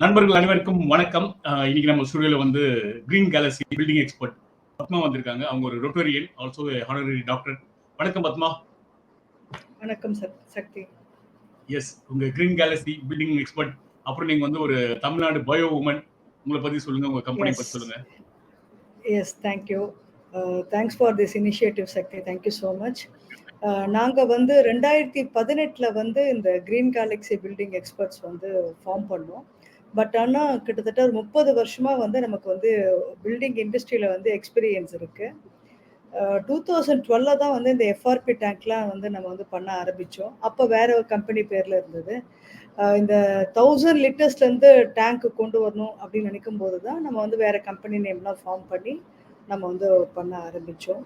நண்பர்கள் அனைவருக்கும் வணக்கம். இன்னைக்கு நம்ம ஸ்டுடியோல வந்து green Galaxy building expert Padma வந்திருக்காங்க. அவங்க ஒரு ரொட்டோரியன், ஆல்சோ ஹானரரி டாக்டர். வணக்கம் பத்மா. வணக்கம் சக்தி. எஸ், உங்க கிரீன் கேலக்ஸி பில்டிங் எக்ஸ்பர்ட். அப்புறம் நீங்க வந்து ஒரு தமிழ்நாடு பயோ உமன். உங்களை பத்தி சொல்லுங்க, உங்க கம்பெனி பத்தி சொல்லுங்க. Yes, thank you. Thanks for this initiative Shakti. Thank you so much. நாங்கள் வந்து 2018 வந்து இந்த கிரீன் கேலக்ஸி பில்டிங் எக்ஸ்பர்ட்ஸ் வந்து ஃபார்ம் பண்ணோம். பட் ஆனால் கிட்டத்தட்ட ஒரு 30 வருஷமாக வந்து நமக்கு வந்து பில்டிங் இண்டஸ்ட்ரியில் வந்து எக்ஸ்பீரியன்ஸ் இருக்குது. 2012 தான் வந்து இந்த எஃப்ஆர்பி டேங்க்லாம் வந்து நம்ம வந்து பண்ண ஆரம்பித்தோம். அப்போ வேற ஒரு கம்பெனி பேரில் இருந்தது. இந்த 1000 லிட்டர்ஸ்லேருந்து டேங்க்கு கொண்டு வரணும் அப்படின்னு நினைக்கும் போது தான் நம்ம வந்து வேற கம்பெனி நேம்லாம் ஃபார்ம் பண்ணி நம்ம வந்து பண்ண ஆரம்பித்தோம்.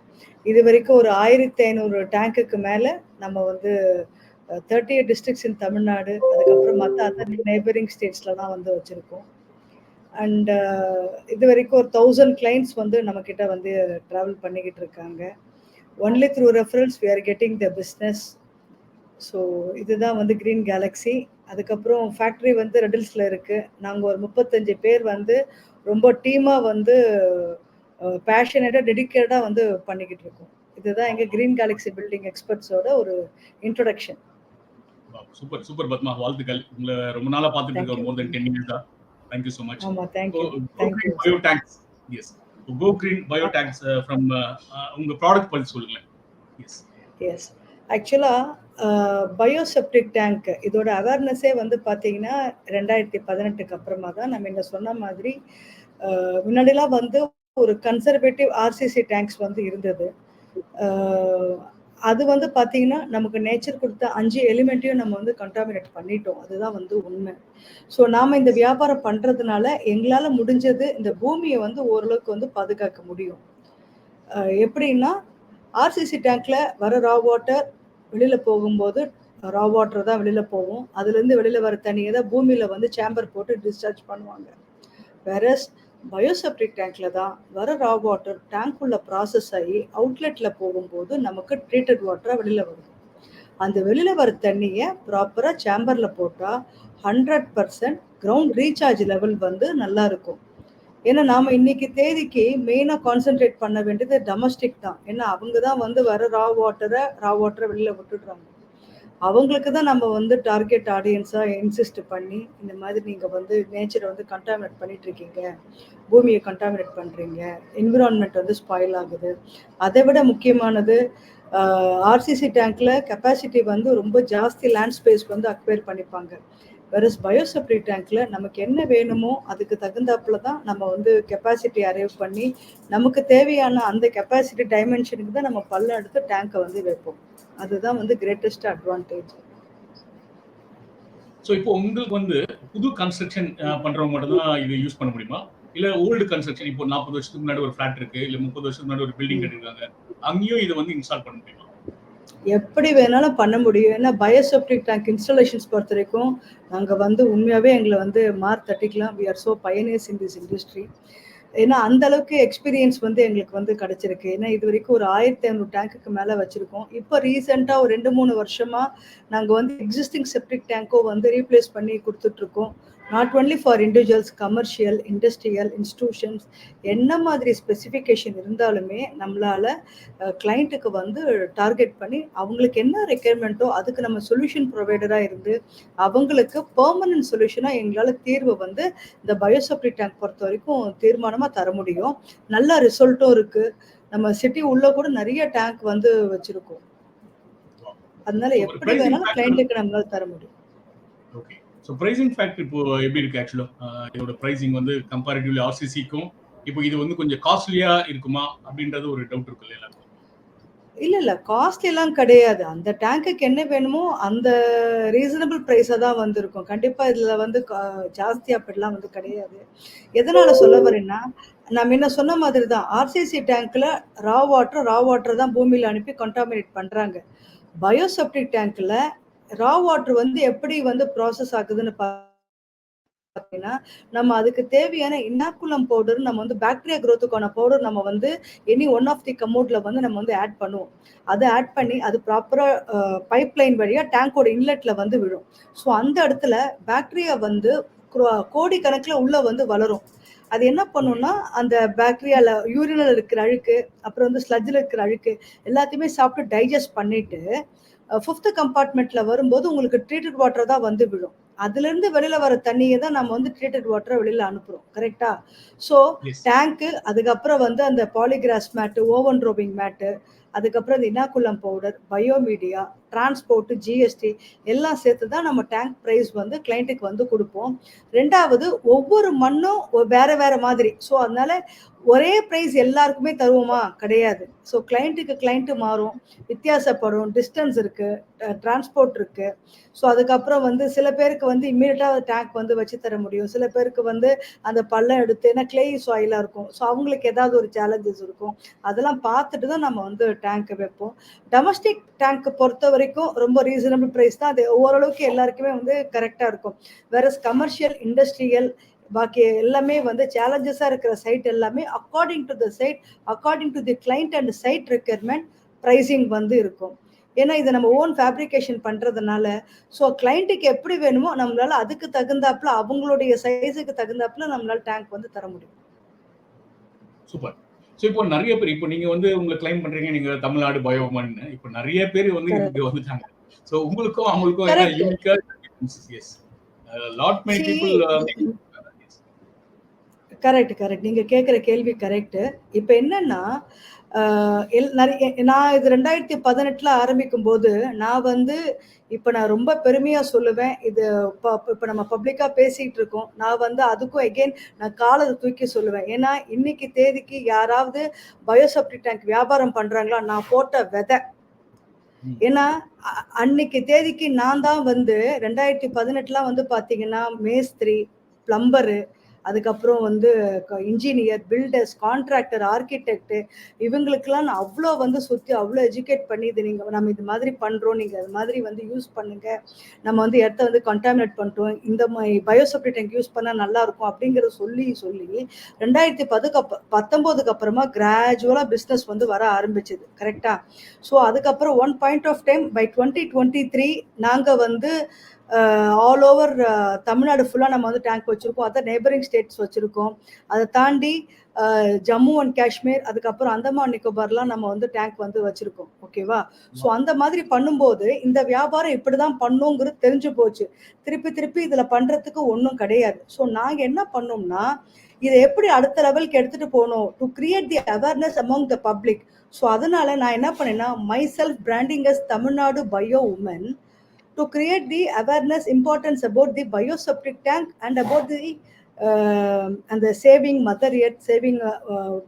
இது வரைக்கும் ஒரு 1500 டேங்க்குக்கு மேலே நம்ம வந்து 38 டிஸ்ட்ரிக்ட்ஸ் இன் தமிழ்நாடு, அதுக்கப்புறம் மற்ற அதர் நெய்பரிங் ஸ்டேட்ஸ்லாம் வந்து வச்சுருக்கோம். அண்ட் இது வரைக்கும் ஒரு 1000 கிளைண்ட்ஸ் வந்து நம்மக்கிட்ட வந்து ட்ராவல் பண்ணிக்கிட்டு இருக்காங்க. Only through reference we are getting the business. So இதுதான் வந்து கிரீன் கேலக்ஸி. அதுக்கப்புறம் ஃபேக்ட்ரி வந்து ரெடில்ஸில் இருக்குது. நாங்கள் ஒரு 35 பேர் வந்து ரொம்ப டீமாக வந்து பேஷனேட்டாக டெடிக்கேட்டாக வந்து பண்ணிக்கிட்டு இருக்கோம். இதுதான் எங்கள் கிரீன் கேலக்ஸி பில்டிங் எக்ஸ்பர்ட்ஸோட ஒரு இன்ட்ரோடக்ஷன். சூப்பர் சூப்பர் பத்மா, வாழ்த்துக்கள். உங்களை ரொம்ப நாளாக பார்த்துட்டு இருக்கோம், மோர் தென் 10 இயர்ஸா. Thank you so much. ஆமா, thank you. Thank you. Bio tanks. Yes. Go Green Bio tanks from உங்க ப்ராடக்ட் பத்தி சொல்லுங்க. Yes. Yes. ஆக்சுவலா பயோசெப்டிக் டேங்க் இதோட அவேர்னஸே வந்து பார்த்தீங்கன்னா 2018க்கு அப்புறமா தான். நம்ம என்ன சொன்ன மாதிரி முன்னாடிலாம் வந்து ஒரு கன்சர்வேட்டிவ் ஆர்சிசி டேங்க்ஸ் வந்து இருந்தது. அது வந்து பார்த்தீங்கன்னா நமக்கு நேச்சர் கொடுத்த 5 எலிமெண்ட்டையும் நம்ம வந்து கண்டாமினேட் பண்ணிட்டோம். அதுதான் வந்து உண்மை. ஸோ நாம் இந்த வியாபாரம் பண்ணுறதுனால எங்களால் முடிஞ்சது இந்த பூமியை வந்து ஓரளவுக்கு வந்து பாதுகாக்க முடியும். எப்படின்னா ஆர்சிசி டேங்க்ல வர ரா வாட்டர் வெளியில் போகும்போது ரா வாட்டர் தான் வெளியில் போகும். அதுலேருந்து வெளியில் வர தண்ணியை தான் பூமியில் வந்து சேம்பர் போட்டு டிஸ்சார்ஜ் பண்ணுவாங்க. வேறஸ் பயோசெப்டிக் டேங்க்ல தான் வர ரா வாட்டர் டேங்க்குள்ள ப்ராசஸ் ஆகி அவுட்லெட்ல போகும்போது நமக்கு ட்ரீட்டட் வாட்டராக வெளியில் வருது. அந்த வெளியில் வர தண்ணியை ப்ராப்பராக சேம்பரில் போட்டால் 100% கிரவுண்ட் ரீசார்ஜ் லெவல் வந்து நல்லா இருக்கும். ஏன்னா நாம் இன்னைக்கு தேதிக்கு மெயினாக கான்சென்ட்ரேட் பண்ண வேண்டியது டொமஸ்டிக் தான். ஏன்னா அவங்க தான் வந்து வர ரா வாட்டரை வெளியில் விட்டுடுறாங்க. அவங்களுக்கு தான் நம்ம வந்து டார்கெட் ஆடியன்ஸாக இன்சிஸ்ட் பண்ணி இந்த மாதிரி நீங்கள் வந்து நேச்சரை வந்து கண்டாமினேட் பண்ணிட்டு இருக்கீங்க, பூமியை கண்டாமினேட் பண்ணுறீங்க, என்விரான்மெண்ட் வந்து ஸ்பாயில் ஆகுது. அதை விட முக்கியமானது ஆர்சிசி டேங்க்கில் கெப்பாசிட்டி வந்து ரொம்ப ஜாஸ்தி லேண்ட் ஸ்பேஸ் வந்து அக்வயர் பண்ணிப்பாங்க. வெரஸ் பயோசெப்டிக் டேங்க்கில் நமக்கு என்ன வேணுமோ அதுக்கு தகுந்தாப்புல தான் நம்ம வந்து கெப்பாசிட்டி அரைவ் பண்ணி நமக்கு தேவையான அந்த கெப்பாசிட்டி டைமென்ஷனுக்கு தான் நம்ம பல்ல எடுத்து டேங்கை வந்து வைப்போம். அதுதான் வந்து கிரேட்டஸ்ட் அட்வான்டேஜ். ஸோ இப்போ உங்களுக்கு வந்து புது கன்ஸ்ட்ரக்ஷன் பண்றவங்க மட்டும் தான் இது யூஸ் பண்ண முடியுமா, இல்ல ஓல்டு கன்ஸ்ட்ரக்ஷன் இப்போ 40 வருஷத்துக்கு முன்னாடி ஒரு ஃபிளாட் இருக்கு, இல்ல 30 வருஷத்துக்கு முன்னாடி ஒரு பில்டிங் கட்டிருக்காங்க, அங்கேயும் இதை வந்து இன்ஸ்டால் பண்ண முடியுமா? எப்படி வேணாலும் பண்ண முடியும். ஏன்னா பயோசெப்டிக் டேங்க் இன்ஸ்டாலேஷன்ஸ் பொறுத்த வரைக்கும் நாங்கள் வந்து உண்மையாகவே எங்களை வந்து மார்க் தட்டிக்கலாம். We are so pioneers in this industry. ஏன்னா அந்த அளவுக்கு எக்ஸ்பீரியன்ஸ் வந்து எங்களுக்கு வந்து கிடைச்சிருக்கு. ஏன்னா இது வரைக்கும் ஒரு 1500 டேங்க்குக்கு மேலே வச்சுருக்கோம். இப்போ ரீசெண்டாக ஒரு 2-3 வருஷமாக நாங்கள் வந்து எக்ஸிஸ்டிங் செப்டிக் டேங்கோ வந்து ரீப்ளேஸ் பண்ணி கொடுத்துட்ருக்கோம். Not only for individuals, commercial, industrial, institutions என்ன மாதிரி ஸ்பெசிஃபிகேஷன் இருந்தாலுமே நம்மளால் கிளைண்ட்டுக்கு வந்து டார்கெட் பண்ணி அவங்களுக்கு என்ன ரெக்யர்மெண்ட்டோ அதுக்கு நம்ம சொல்யூஷன் ப்ரொவைடராக இருந்து அவங்களுக்கு பெர்மனன்ட் சொல்யூஷனாக எங்களால் தீர்வு வந்து இந்த பயோசெப்டிக் டேங்க் பொறுத்த வரைக்கும் தீர்மானமாக தர முடியும். நல்ல ரிசல்ட்டும் இருக்குது. நம்ம சிட்டி உள்ள கூட நிறைய டேங்க் வந்து வச்சுருக்கோம். அதனால எப்படி வேணாலும் கிளைண்ட்டுக்கு நம்மளால தர முடியும். ஓகே. ஸோ பிரைசிங் ஃபேக்டர் இப்போ எப்படி இருக்கு? ஆக்சுவலாக இதோட பிரைசிங் வந்து கம்பேரிட்டிவ்லி ஆர்சிசிக்கும் இப்போ இது வந்து கொஞ்சம் காஸ்ட்லியா இருக்குமா அப்படின்றது ஒரு டவுட் இருக்கு இல்லையா? இல்லை, காஸ்ட்லி எல்லாம் கிடையாது. அந்த டேங்குக்கு என்ன வேணுமோ அந்த ரீசனபிள் ப்ரைஸாக தான் வந்திருக்கும். கண்டிப்பாக இதில் வந்து ஜாஸ்தி அப்படிலாம் வந்து கிடையாது. எதனால் சொல்ல வரேன்னா, நம்ம என்ன சொன்ன மாதிரி தான் ஆர்சிசி டேங்க்கில் ரா வாட்டர் தான் பூமியில் அனுப்பி கண்டாமினேட் பண்ணுறாங்க. பயோசெப்டிக் டேங்க்கில் ரா வாட்டர் வந்து எப்படி வந்து ப்ராசஸ் ஆகுதுன்னு பார்த்தீங்கன்னா, நம்ம அதுக்கு தேவையான இனாக்குலம் பவுடர், நம்ம வந்து பாக்டீரியா குரோத்துக்கான பவுடர் நம்ம வந்து எனி ஒன் ஆஃப் தி கமோட்ல வந்து நம்ம வந்து ஆட் பண்ணுவோம். அத ஆட் பண்ணி அது ப்ராப்பரா பைப்லைன் வழியா டேங்கோட இன்லெட்ல வந்து விழும். ஸோ அந்த இடத்துல பாக்டீரியா வந்து கோடிக்கணக்குல உள்ள வந்து வளரும். அது என்ன பண்ணும்னா, அந்த பாக்டீரியால யூரின்ல இருக்கிற அழுக்கு, அப்புறம் வந்து ஸ்லட்ஜ்ல இருக்கிற அழுக்கு எல்லாத்தையுமே சாப்பிட்டு டைஜஸ்ட் பண்ணிட்டு, 5த் கம்பார்ட்மெண்ட்ல வரும்போது உங்களுக்கு ட்ரீட்டட் வாட்டர் தான் வந்து விழும். அதுலேருந்து வெளியில வர தண்ணிய தான் நம்ம வந்து ட்ரீட்டட் வாட்டரா வெளியில அனுப்புறோம். கரெக்ட்டா? So S. டேங்க்கு, அதுக்கப்புறம் வந்து அந்த பாலிகிராஸ் மேட்டு, ஓவன் ரோபிங் மேட்டு, அதுக்கப்புறம் இந்த இனாக்குலம் பவுடர், பயோமீடியா, டிரான்ஸ்போர்ட், ஜிஎஸ்டி எல்லாம் சேர்த்து தான் நம்ம டேங்க் பிரைஸ் வந்து கிளையன்ட்டுக்கு வந்து குடுப்போம். 2வது ஒவ்வொரு மண்ணும் வேற வேற மாதிரி. ஸோ அதனால ஒரே பிரைஸ் எல்லாருக்குமே தருவோமா? கிடையாது. ஸோ கிளையன்ட் மாறும். வித்தியாசப்படும். டிஸ்டன்ஸ் இருக்கு. டிரான்ஸ்போர்ட் இருக்கு. ஸோ அதுக்கப்புறம் வந்து சில பேருக்கு வந்து இம்மீடியட்டா டேங்க் வந்து வச்சு தர முடியும். சில பேருக்கு வந்து அந்த பள்ளம் எடுத்து ஏன்னா கிளே சாயிலா இருக்கும். ஸோ அவங்களுக்கு ஏதாவது ஒரு சேலஞ்சஸ் இருக்கும். அதெல்லாம் பார்த்துட்டு தான் நம்ம வந்து டேங்க் வைப்போம். டொமஸ்டிக் டேங்க் பொறுத்தவரைக்கும் ரொம்ப ரீசனபிள் பிரைஸ் தான். அது ஓரளவுக்கு எல்லாருக்குமே வந்து கரெக்ட்டா இருக்கும். வேறஸ் கமர்ஷியல், இண்டஸ்ட்ரியல் பாக்கி எல்லாமே வந்து சேலஞ்சஸா இருக்கிற சைட் எல்லாமே according to the site, according to the client and site requirement pricing வந்து இருக்கும். ஏன்னா இத நம்ம ஓன் ஃபேப்ரிகேஷன் பண்றதுனால, ஸோ கிளையன்ட்டுக்கு எப்படி வேணுமோ நம்மளால அதுக்கு தகுந்தாப்புல அவங்களுடைய சைஸுக்கு தகுந்தாப்புல நம்மளால டேங்க் வந்து தர முடியும். சூப்பர். ஸோ இப்போ நெறைய பேர் இப்போ நீங்க வந்து உங்கள கிளைம் பண்றீங்க. நீங்க தமிழ்நாடு பயோமன்னு. இப்போ நெறைய பேர் வந்து கரெக்ட். இங்க வந்துட்டாங்க. ஸோ உங்களுக்கும் அவங்களுக்கும் என்ன கரெக்ட். யூனிக்கா yes. Lot many see people correct. நீங்க கேட்கிற கேள்வி கரெக்ட். இப்ப என்னன்னா, நான் இது 2018ல ஆரம்பிக்கும்போது, நான் வந்து இப்ப நான் ரொம்ப பெருமையா சொல்லுவேன். இது இப்ப நம்ம பப்ளிக்கா பேசிட்டு இருக்கோம். நான் வந்து அதுக்கும் எகைன் நான் காலத்த தூக்கி சொல்லுவேன். ஏன்னா, இன்னைக்கு தேதிக்கு யாராவது பயோசெப்டிக் டேங்க் வியாபாரம் பண்றாங்களா? நான் போட்ட விதை. ஏன்னா, அன்னைக்கு தேதிக்கு நான் தான் வந்து 2018லாம் வந்து பார்த்தீங்கன்னா, மேஸ்திரி, பிளம்பரு, அதுக்கப்புறம் வந்து இன்ஜினியர், பில்டர்ஸ், கான்ட்ராக்டர், ஆர்க்கிடெக்ட் இவங்களுக்கெல்லாம் நான் அவ்ளோ வந்து சுத்தி அவ்ளோ எஜுகேட் பண்ணி இது நம்ம இது மாதிரி பண்றோம். நீங்க அது மாதிரி வந்து யூஸ் பண்ணுங்க. நம்ம வந்து இடத்த வந்து கண்டாமினேட் பண்ணிட்டோம். இந்த பயோசெப்டிக் டேங்க் யூஸ் பண்ணா நல்லா இருக்கும் அப்படிங்கிறத சொல்லி 2019க்கு அப்புறமா கிராஜுவலா பிசினஸ் வந்து வர ஆரம்பிச்சது. கரெக்ட்டா? ஸோ அதுக்கப்புறம் one point of time by 2023 நாங்க வந்து ஆல் ஓவர் தமிழ்நாடு ஃபுல்லா நம்ம வந்து டேங்க் வச்சிருக்கோம். அதர் நெய்பரிங் ஸ்டேட்ஸ் வச்சிருக்கோம். அத தாண்டி ஜம்மு அண்ட் காஷ்மீர், அதுக்கப்புறம் அந்தமான் நிக்கோபார்லாம் நம்ம வந்து டேங்க் வந்து வச்சிருக்கோம். ஓகேவா? ஸோ அந்த மாதிரி பண்ணும்போது, இந்த வியாபாரம் இப்படிதான் பண்ணுங்கிறது தெரிஞ்சு போச்சு. திருப்பி இதுல பண்றதுக்கு ஒண்ணும் கிடையாது. ஸோ நாங்க என்ன பண்ணோம்னா, இத எப்படி அடுத்த லெவலுக்கு எடுத்துட்டு போணும்? To create the awareness among the public. So அதனால நான் என்ன பண்ணேன்னா, myself branding as Tamil Nadu bio woman to create the awareness importance about the bioseptic tank and about the அந்த saving mother earth, saving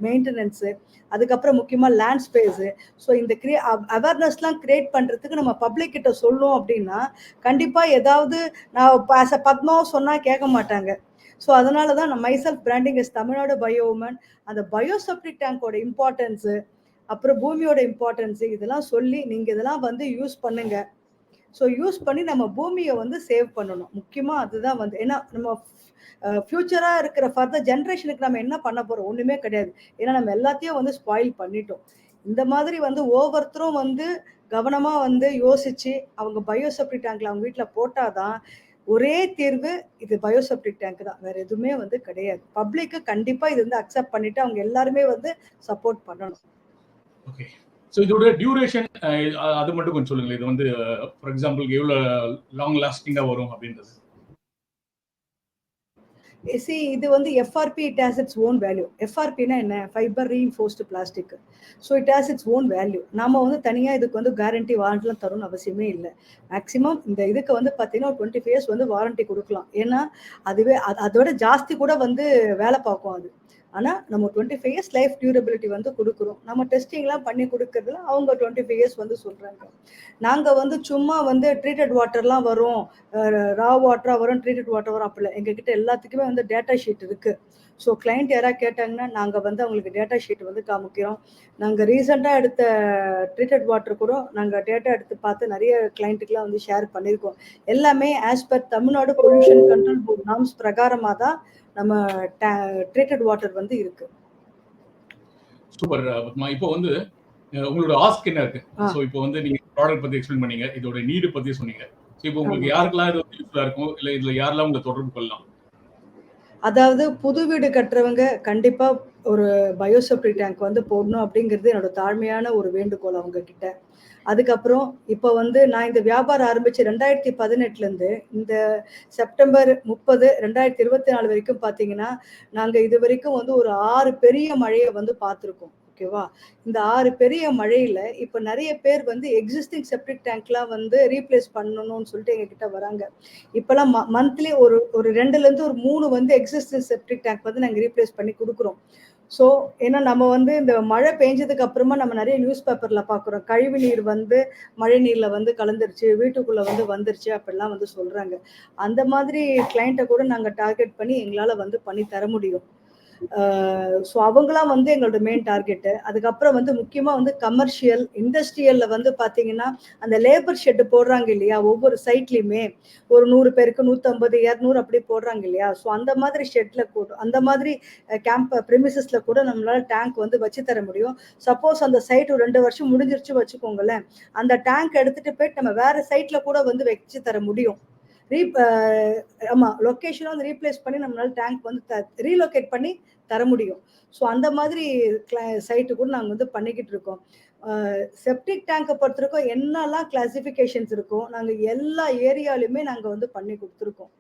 maintenance, அதுக்கப்புறம் முக்கியமா land space. So இந்த அவேர்னஸ்லாம் create பண்றதுக்கு நம்ம பப்ளிக் கிட்ட சொல்லணும் அப்படின்னா, கண்டிப்பா ஏதாவது நான் ஆஸ் அ பத்மாவும் சொன்னா கேட்க மாட்டாங்க. ஸோ அதனால தான் நான் myself branding is Tamil Nadu bio woman. அந்த பயோசெப்டிக் டேங்கோட இம்பார்ட்டன்ஸு, அப்புறம் பூமியோட இம்பார்ட்டன்ஸு இதெல்லாம் சொல்லி, நீங்க இதெல்லாம் வந்து யூஸ் பண்ணுங்க. ஸோ யூஸ் பண்ணி நம்ம பூமிய வந்து சேவ் பண்ணணும். முக்கியமா அதுதான் வந்து ஏன்னா நம்ம ஃபியூச்சரா இருக்கிற ஃபர்தர் ஜெனரேஷனுக்கு நம்ம என்ன பண்ண போறோம்? ஒண்ணுமே கிடையாது. ஏன்னா நம்ம எல்லாத்தையும் வந்து ஸ்பாயில் பண்ணிட்டோம். இந்த மாதிரி வந்து ஒவ்வொருத்தரும் வந்து கவனமா வந்து யோசிச்சு, அவங்க பயோசெப்டிக் டேங்க்ல அவங்க வீட்ல போட்டா தான், ஒரே தீர்வு இது பயோசெப்டிக் டேங்க் தான். வேற எதுவுமே வந்து கிடையாது. பப்ளிக்கு கண்டிப்பா இது வந்து அக்செப்ட் பண்ணிட்டு அவங்க எல்லாருமே வந்து சப்போர்ட் பண்ணணும். ஓகே. ஸோ இதோட டியூரேஷன் அது மட்டும் கொஞ்சம் சொல்லுங்களேன். இது வந்து ஃபார் எக்ஸாம்பிள் எவ்வளோ லாங் லாஸ்டிங்கா வரும் அப்படின்றது. இது வந்து FRP it has its own value. எஃப்ஆர்பினா என்ன? Fibre reinforced plastic. So it has its own value. நாம வந்து தனியா இதுக்கு வந்து கேரண்டி வாரண்டிலாம் தரணும்னு அவசியமே இல்ல. மேக்ஸிமம் இந்த இதுக்கு வந்து பார்த்தீங்கன்னா, ஒரு 25 இயர்ஸ் வந்து வாரண்டி குடுக்கலாம். ஏன்னா, அதுவே அதோட ஜாஸ்தி கூட வந்து வேலை பார்க்கும் அது. ஆனா நம்ம 25 இயர்ஸ் லைஃப் டியூரபிலிட்டி வந்து கொடுக்குறோம். நம்ம டெஸ்டிங்லாம் பண்ணி கொடுக்கறதுல அவங்க 25 இயர்ஸ் வந்து சொல்றாங்க. நாங்க வந்து சும்மா வந்து ட்ரீட்டட் வாட்டர்லாம் வரும், ரா வாட்டரா வரும், ட்ரீட்டட் வாட்டர் வரும் அப்படி இல்ல. எங்ககிட்ட எல்லாத்துக்குமே வந்து டேட்டா ஷீட் இருக்கு. ஸோ கிளைண்ட் யாராவது கேட்டாங்கன்னா நாங்க வந்து அவங்களுக்கு டேட்டா ஷீட் வந்து காமிக்கிறோம். நாங்க ரீசெண்டா எடுத்த ட்ரீட்டட் வாட்டர் கூட நாங்க டேட்டா எடுத்து பார்த்து நிறைய கிளைண்ட்டுக்குலாம் வந்து ஷேர் பண்ணியிருக்கோம். எல்லாமே as per Tamil Nadu pollution control board norms பிரகாரமா தான் நம்ம ட்ரீட்டட் வாட்டர் வந்து இருக்கு. சூப்பர் பத்மா. இப்போ வந்து உங்களோட ஆஸ்க் என்ன இருக்கு? ஸோ இப்போ வந்து நீங்க ப்ராடக்ட் பத்தி எக்ஸ்பிளைன் பண்ணீங்க, இதோட நீடு பத்தி சொன்னீங்க. ஸோ இப்போ உங்களுக்கு யாருக்கெல்லாம் இது வந்து யூஸ்ஃபுல்லா இருக்கும், இல்ல இதுல யாரெல்லாம் உங்களை தொடர்பு கொள்ளலாம்? அதாவது புது வீடு கட்டுறவங்க கண்டிப்பா ஒரு பயோசெப்டிக் டேங்க் வந்து போடணும் அப்படிங்கிறது என்னோட தாழ்மையான ஒரு வேண்டுகோள் அவங்க கிட்ட. அதுக்கப்புறம் இப்போ வந்து நான் இந்த வியாபாரம் ஆரம்பிச்சு 2018 இருந்து இந்த செப்டம்பர் 30, 2024 வரைக்கும் பார்த்தீங்கன்னா, நாங்க இதுவரைக்கும் வந்து ஒரு 6 பெரிய மழைய வந்து பார்த்துருக்கோம். ஓகேவா? இந்த 6 பெரிய மழையில இப்ப நெறைய பேர் வந்து எக்ஸிஸ்டிங் செப்டிக் டேங்க்லாம் வந்து ரீப்ளேஸ் பண்ணணும்னு சொல்லிட்டு எங்ககிட்ட வராங்க. இப்பலாம் மந்த்லி ஒரு ஒரு 2லேருந்து ஒரு 3 வந்து எக்ஸிஸ்டிங் செப்டிக் டேங்க் வந்து நாங்க ரீப்ளேஸ் பண்ணி குடுக்குறோம். ஸோ, ஏன்னா நம்ம வந்து இந்த மழை பெஞ்சதுக்கு அப்புறமா நம்ம நெறைய நியூஸ் பேப்பர்ல பார்க்குறோம். கழிவு நீர் வந்து மழை நீர்ல வந்து கலந்துருச்சு, வீட்டுக்குள்ள வந்து வந்துருச்சு அப்படிலாம் வந்து சொல்றாங்க. அந்த மாதிரி கிளையண்ட்ட கூட நாங்க டார்கெட் பண்ணி எங்களால வந்து பண்ணி தர முடியும். ஸோ அவங்கலாம் வந்து எங்களோட மெயின் டார்கெட்டு. அதுக்கப்புறம் வந்து முக்கியமா வந்து கமர்ஷியல், இண்டஸ்ட்ரியல்ல வந்து பார்த்தீங்கன்னா, அந்த லேபர் ஷெட் போடுறாங்க இல்லையா? ஒவ்வொரு சைட்லயுமே ஒரு 100 பேருக்கு 150, 200 அப்படி போடுறாங்க இல்லையா? ஸோ அந்த மாதிரி ஷெட்ல கூட அந்த மாதிரி பிரிமிசஸ்ல கூட நம்மளால டேங்க் வந்து வச்சு தர முடியும். சப்போஸ் அந்த சைட் ஒரு 2 வருஷம் முடிஞ்சிருச்சு வச்சுக்கோங்களேன். அந்த டேங்க் எடுத்துட்டு போயிட்டு நம்ம வேற சைட்ல கூட வந்து வச்சு தர முடியும். ரீப் அ ஆமா. லொகேஷன வந்து ரீப்ளேஸ் பண்ணி நம்மளால டேங்க் வந்து ரீலோகேட் பண்ணி தர முடியும். ஸோ அந்த மாதிரி சைட்டு கூட நாங்க வந்து பண்ணிக்கிட்டு இருக்கோம். செப்டிக் டேங்க பொறுத்தவரைக்கும் என்னலாம் கிளாசிஃபிகேஷன்ஸ் இருக்கோ, நாங்க எல்லா ஏரியாலயுமே நாங்க வந்து பண்ணி குடுத்துருக்கோம்.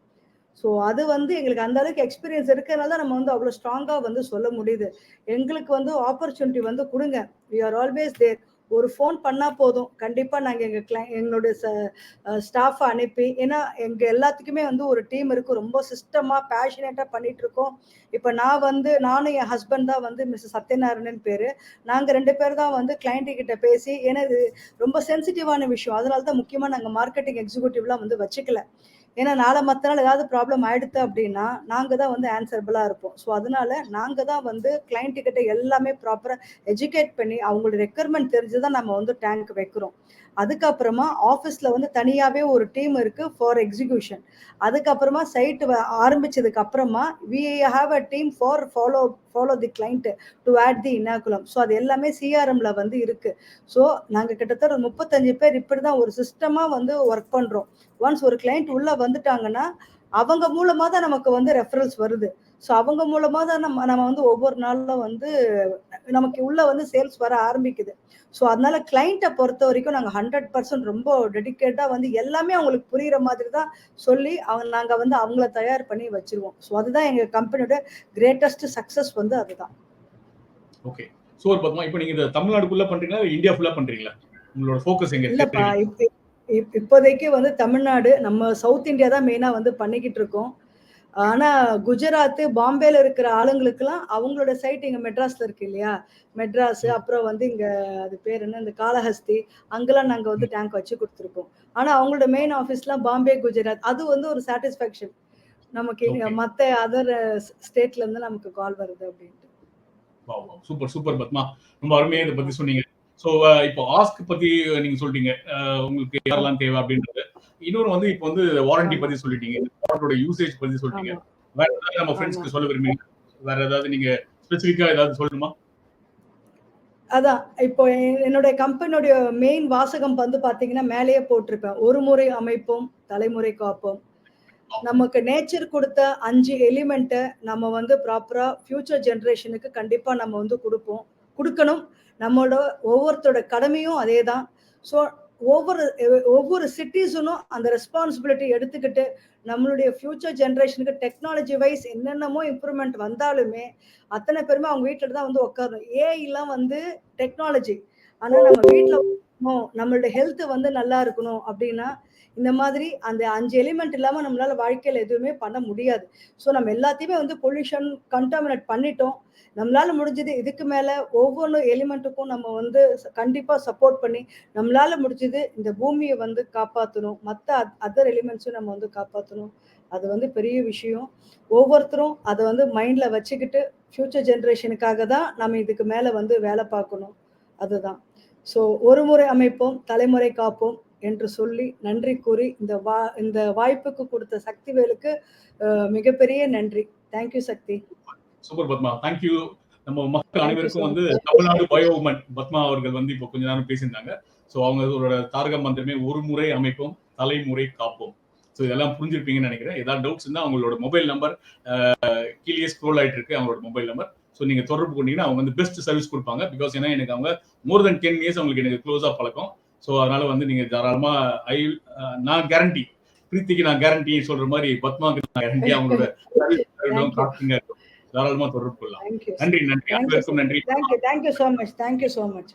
ஸோ அது வந்து எங்களுக்கு அந்த அளவுக்கு எக்ஸ்பீரியன்ஸ் இருக்கிறனால தான் நம்ம வந்து அவ்வளோ ஸ்ட்ராங்கா வந்து சொல்ல முடியுது. எங்களுக்கு வந்து ஆப்பர்ச்சுனிட்டி வந்து குடுங்க. We are always there. ஒரு ஃபோன் பண்ணா போதும். கண்டிப்பா நாங்க எங்களோட ஸ்டாஃப்ப அனுப்பி ஏன்னா எங்க எல்லாத்துக்குமே வந்து ஒரு டீம் இருக்கு. ரொம்ப சிஸ்டமா, பேஷனேட்டா பண்ணிட்டு இருக்கோம். இப்ப நானும் என் ஹஸ்பண்ட் தான் வந்து மிஸ்டர் சத்யநாராயணன் பேரு. நாங்க 2 பேர் தான் வந்து கிளையண்ட் கிட்ட பேசி ஏன்னா இது ரொம்ப சென்சிட்டிவான விஷயம். அதனால தான் முக்கியமா நாங்க மார்க்கெட்டிங் எக்ஸிக்யூட்டிவ்லாம் வந்து வச்சுக்கல. ஏன்னா நாள மத்த நாள் ஏதாவது ப்ராப்ளம் ஆயிடுத்து அப்படின்னா, நாங்க தான் வந்து ஆன்சரபிளா இருப்போம். ஸோ அதனால நாங்க தான் வந்து கிளையண்ட் கிட்ட எல்லாமே ப்ராப்பரா எஜுகேட் பண்ணி அவங்களோட ரெக்யர்மென்ட் தெரிஞ்சு தான் நம்ம வந்து டேங்க் வைக்கிறோம். அதுக்கப்புறமா ஆஃபீஸ்ல வந்து தனியாவே ஒரு டீம் இருக்கு ஃபார் எக்ஸிகியூஷன். அதுக்கப்புறமா சைட் ஆரம்பிச்சதுக்கு அப்புறமா we have a team for follow the client to add the inoculum. So அது எல்லாமே சிஆர்எம்ல வந்து இருக்கு. ஸோ நாங்க கிட்டத்தட்ட ஒரு 35 பேர் இப்படிதான் ஒரு சிஸ்டமா வந்து ஒர்க் பண்றோம். ஒன்ஸ் ஒரு கிளையண்ட் உள்ள வந்துட்டாங்கன்னா, அவங்க மூலமா தான் நமக்கு வந்து ரெஃபரல்ஸ் வருது. ஸோ அவங்க மூலமா தான் நம்ம நம்ம வந்து ஒவ்வொரு நாளும் வந்து நமக்கு உள்ள வந்து சேல்ஸ் வர ஆரம்பிக்குது. ஸோ அதனால கிளையண்ட்ட பொறுத்தவரைக்கும் நாங்க 100% ரொம்ப டெடிகேட்டா வந்து எல்லாமே அவங்களுக்கு புரியிற மாதிரி தான் சொல்லி நாங்க வந்து அவங்கள தயார் பண்ணி வச்சுருவோம். ஸோ அதுதான் எங்க கம்பெனியோட கிரேட்டஸ்ட் சக்சஸ் வந்து அதுதான். ஓகே. சூப்பர் பத்மா. இப்போ நீங்க இத தமிழ்நாடுக்குள்ள பண்றீங்களா? இல்ல இந்தியா ஃபுல்லா பண்றீங்களா? உங்களோட ஃபோக்கஸ் எங்க இருக்கு? இல்லப்பா. இப்போதைக்கு வந்து தமிழ்நாடு, நம்ம சவுத் இந்தியா தான் மெயினா வந்து பண்ணிக்கிட்டு இருக்கோம். ஆனா குஜராத், பாம்பேல இருக்கிற ஆளுங்களுக்கெல்லாம் அவங்களோட சைட் இங்க மெட்ராஸ்ல இருக்கு இல்லையா? மெட்ராஸ் அப்புறம் வந்து இங்க அது பேர் என்ன? இந்த காளஹஸ்தி அங்கலாம் நாங்க வந்து டேங்க் வச்சு குடுத்துருக்கோம். ஆனா அவங்களோட மெயின் ஆஃபீஸ்லாம் பாம்பே, குஜராத். அது வந்து ஒரு சாட்டிஸ்ஃபேக்ஷன். நமக்கு ஓகே. மத்த அதர் ஸ்டேட்ல இருந்து நமக்கு கால் வருது அப்டின்ட்டு. Wow! Wow! Super, super Padma. ரொம்ப அருமையா இத பத்தி சொன்னீங்க. ஸோ இப்போ ஆஸ்க் பத்தி நீங்க சொல்ட்டீங்க. உங்களுக்கு ஆமா, யாரெல்லாம் தேவை அப்படின்றது. இன்னொரு வந்து இப்போ வந்து வாரண்டி ஆமா, பத்தி சொல்லிட்டீங்க. ப்ராடக்ட்டோட யூசேஜ் பத்தி சொல்ட்டீங்க. ஆமா, வேற ஏதாவது நம்ம ஆமா. ஃபிரெண்ட்ஸ்க்கு சொல்ல விரும்புறீங்களா? வேற ஏதாவது நீங்க ஸ்பெசிஃபிக்கா ஏதாவது சொல்லணுமா? அதான். இப்போ என்னுடைய கம்பெனியுடைய மெயின் வாசகம் வந்து பார்த்தீங்கன்னா, மேலேயே போட்டிருப்பேன். "ஒரு முறை அமைப்போம், தலைமுறை காப்போம்." நமக்கு நேச்சர் குடுத்த 5 எலிமெண்ட்ட நம்ம வந்து ப்ராப்பரா ஃபியூச்சர் ஜெனரேஷனுக்கு கண்டிப்பா நம்ம வந்து குடுக்கணும். நம்மோட ஒவ்வொருத்தரோட கடமையும் அதேதான். ஸோ ஒவ்வொரு சிட்டிசனும் அந்த ரெஸ்பான்சிபிலிட்டி எடுத்துக்கிட்டு, நம்மளுடைய ஃபியூச்சர் ஜெனரேஷனுக்கு டெக்னாலஜி வைஸ் என்னென்னமோ இம்ப்ரூவ்மென்ட் வந்தாலுமே, அத்தன பேருமே அவங்க வீட்ல தான் வந்து உட்காரணும். ஏஐலாம் வந்து டெக்னாலஜி. ஆனா நம்ம வீட்ல இருக்கணும், நம்மளுடைய ஹெல்த் வந்து நல்லா இருக்கணும் அப்டின்னா, இந்த மாதிரி அந்த 5 எலிமெண்ட் இல்லாம நம்மளால வாழ்க்கையில எதுவுமே பண்ண முடியாது. ஸோ நம்ம எல்லாத்தையுமே வந்து பொல்யூஷன், கண்டாமினேட் பண்ணிட்டோம். நம்மளால முடிஞ்சது இதுக்கு மேல ஒவ்வொரு எலிமெண்ட்டுக்கும் நம்ம வந்து கண்டிப்பா சப்போர்ட் பண்ணி, நம்மளால முடிஞ்சது இந்த பூமிய வந்து காப்பாத்தணும். மத்த அதர் எலிமெண்ட்ஸும் நம்ம வந்து காப்பாத்தணும். அது வந்து பெரிய விஷயம். ஒவ்வொருத்தரும் அத வந்து மைண்ட்ல வச்சுக்கிட்டு, ஃபியூச்சர் ஜெனரேஷனுக்காக தான் நம்ம இதுக்கு மேல வந்து வேல பார்க்கணும். அதுதான். ஸோ ஒரு முறை அமைப்போம், தலைமுறை காப்போம் என்று சொல்லி நன்றி கூறி, இந்த வாய்ப்புக்கு குடுத்த சக்திவேலுக்கு மிகப்பெரிய நன்றி. Thank you Shakti. Super Padma. Thank you. நம்ம மக்கள் தேங்க் யூ சோ அனைவருக்கும் வந்து much. Tamil Nadu bio woman Padma அவர்கள் வந்து இப்போ கொஞ்ச நேரம் பேசியிருந்தாங்க. ஸோ அவங்களோட தாரக மந்திரமே ஒரு முறை அமைப்போம், தலைமுறை காப்போம். ஸோ இதெல்லாம் புரிஞ்சிருப்பீங்கன்னு நினைக்கிறேன். ஏதாவது டவுட்ஸ் இருந்தா அவங்களோட மொபைல் நம்பர் கீழே ஸ்க்ரோல் ஆயிட்டு இருக்கு அவங்களோட மொபைல் நம்பர். ஸோ நீங்க தொடர்பு கொண்டீங்கன்னா அவங்க வந்து பெஸ்ட் சர்வீஸ் கொடுப்பாங்க. பிகாஸ் ஏன்னா எனக்கு அவங்க மோர் தென் 10 இயர்ஸ் அவங்களுக்கு எனக்கு க்ளோஸா பழக்கம். ஸோ அதனால வந்து நீங்க தாராளமா நான் கேரண்டி பிரீத்திக்கு நான் கேரண்டி சொல்ற மாதிரி பத்மாவுக்கு நான் கேரண்டி அவங்களோட சர்வீஸ் காட்டுங்க. தாராளமா தொடர்பு கொள்ளலாம். நன்றி. தேங்க் யூ அனைவருக்கும் நன்றி. So much.